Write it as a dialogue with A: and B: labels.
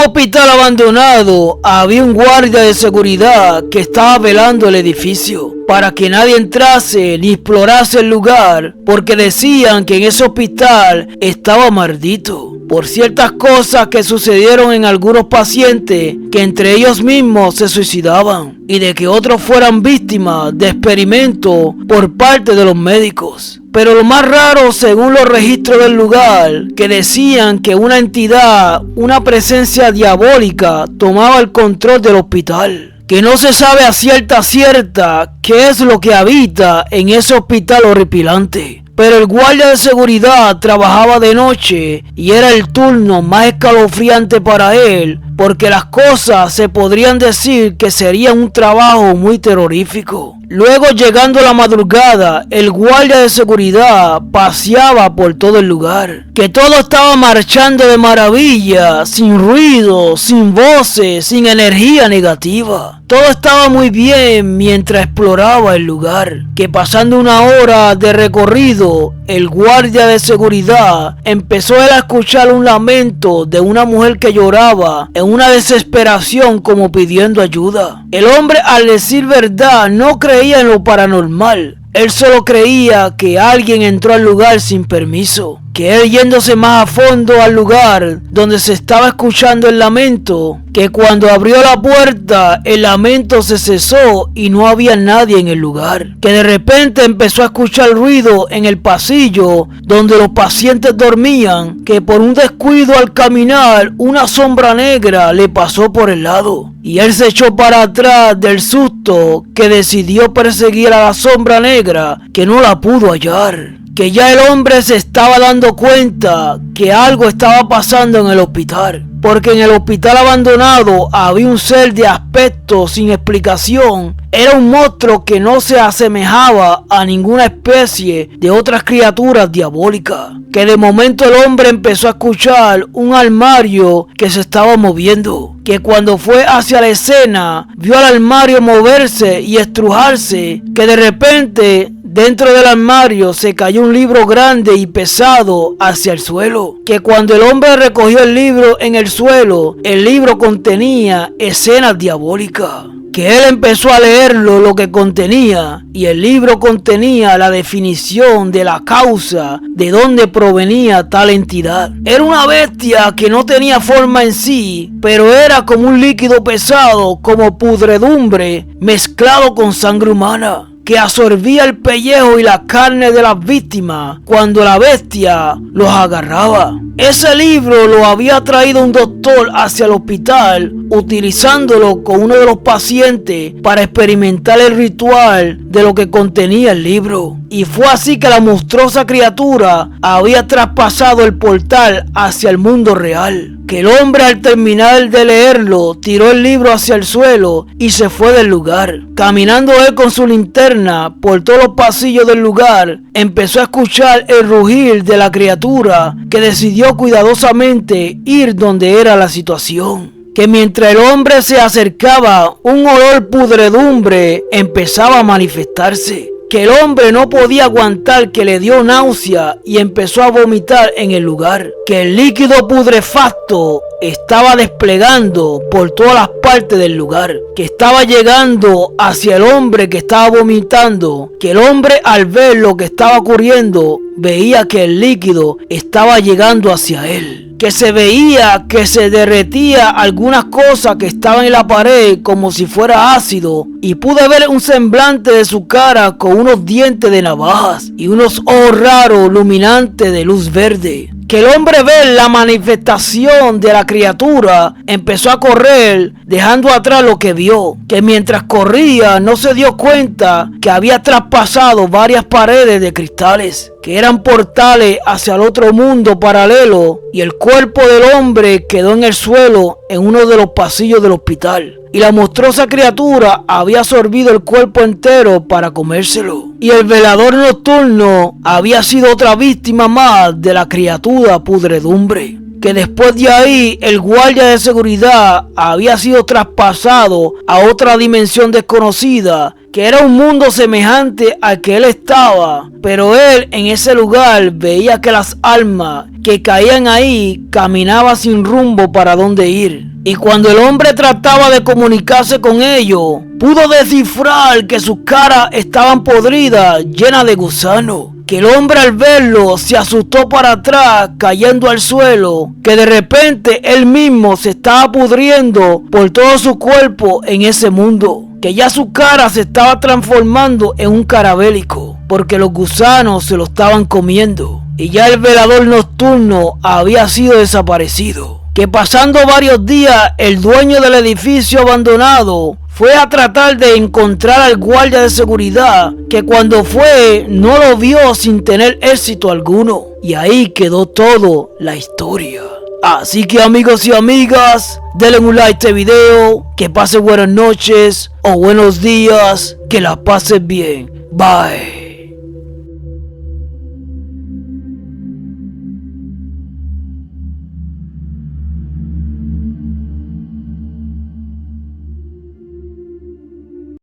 A: un hospital abandonado había un guardia de seguridad que estaba velando el edificio para que nadie entrase ni explorase el lugar, porque decían que en ese hospital estaba maldito por ciertas cosas que sucedieron en algunos pacientes que entre ellos mismos se suicidaban y de que otros fueran víctimas de experimentos por parte de los médicos. Pero lo más raro, según los registros del lugar, que decían que una entidad, una presencia diabólica, tomaba el control del hospital. Que no se sabe a cierta qué es lo que habita en ese hospital horripilante. Pero el guardia de seguridad trabajaba de noche y era el turno más escalofriante para él, porque las cosas se podrían decir que sería un trabajo muy terrorífico. Luego, llegando la madrugada, el guardia de seguridad paseaba por todo el lugar, que todo estaba marchando de maravilla, sin ruido, sin voces, sin energía negativa. Todo estaba muy bien mientras exploraba el lugar, que pasando una hora de recorrido, el guardia de seguridad empezó a escuchar un lamento de una mujer que lloraba en una desesperación como pidiendo ayuda. El hombre, al decir verdad, no creía en lo paranormal. Él solo creía que alguien entró al lugar sin permiso. Que él, yéndose más a fondo al lugar donde se estaba escuchando el lamento, que cuando abrió la puerta el lamento se cesó y no había nadie en el lugar. Que de repente empezó a escuchar ruido en el pasillo donde los pacientes dormían, que por un descuido al caminar una sombra negra le pasó por el lado. Y él se echó para atrás del susto, que decidió perseguir a la sombra negra, que no la pudo hallar. Que ya el hombre se estaba dando cuenta que algo estaba pasando en el hospital, porque en el hospital abandonado había un ser de aspecto sin explicación. Era un monstruo que no se asemejaba a ninguna especie de otras criaturas diabólicas. Que de momento el hombre empezó a escuchar un armario que se estaba moviendo. Que cuando fue hacia la escena, vio al armario moverse y estrujarse. Que de repente, dentro del armario se cayó un libro grande y pesado hacia el suelo. Que cuando el hombre recogió el libro en el suelo, el libro contenía escenas diabólicas. Que él empezó a leerlo lo que contenía, y el libro contenía la definición de la causa de dónde provenía tal entidad. Era una bestia que no tenía forma en sí, pero era como un líquido pesado, como pudredumbre mezclado con sangre humana, que absorbía el pellejo y la carne de las víctimas cuando la bestia los agarraba. Ese libro lo había traído un doctor hacia el hospital, utilizándolo con uno de los pacientes para experimentar el ritual de lo que contenía el libro. Y fue así que la monstruosa criatura había traspasado el portal hacia el mundo real. Que el hombre, al terminar de leerlo, tiró el libro hacia el suelo y se fue del lugar. Caminando él con su linterna por todos los pasillos del lugar, empezó a escuchar el rugir de la criatura, que decidió cuidadosamente ir donde era la situación. Que mientras el hombre se acercaba, un olor pudredumbre empezaba a manifestarse. Que el hombre no podía aguantar, que le dio náusea y empezó a vomitar en el lugar. Que el líquido putrefacto estaba desplegando por todas las partes del lugar, que estaba llegando hacia el hombre que estaba vomitando. Que el hombre, al ver lo que estaba ocurriendo, veía que el líquido estaba llegando hacia él. Que se veía que se derretía algunas cosas que estaban en la pared como si fuera ácido, y pude ver un semblante de su cara con unos dientes de navajas y unos ojos raros luminantes de luz verde. Que el hombre, ver la manifestación de la criatura, empezó a correr dejando atrás lo que vio. Que mientras corría no se dio cuenta que había traspasado varias paredes de cristales, que eran portales hacia el otro mundo paralelo, y el cuerpo del hombre quedó en el suelo en uno de los pasillos del hospital. Y la monstruosa criatura había absorbido el cuerpo entero para comérselo. Y el velador nocturno había sido otra víctima más de la criatura pudredumbre. que después de ahí el guardia de seguridad había sido traspasado a otra dimensión desconocida, que era un mundo semejante al que él estaba, pero él en ese lugar veía que las almas que caían ahí caminaban sin rumbo para dónde ir. Y cuando el hombre trataba de comunicarse con ellos, pudo descifrar que sus caras estaban podridas, llenas de gusanos. Que el hombre al verlo se asustó para atrás, cayendo al suelo, que de repente él mismo se estaba pudriendo por todo su cuerpo en ese mundo, que ya su cara se estaba transformando en un carabélico, porque los gusanos se lo estaban comiendo, y ya el velador nocturno había sido desaparecido. Que pasando varios días, el dueño del edificio abandonado fue a tratar de encontrar al guardia de seguridad, que cuando fue no lo vio sin tener éxito alguno. Y ahí quedó todo la historia. Así que amigos y amigas, denle un like a este video, que pase buenas noches o buenos días, que la pasen bien. Bye.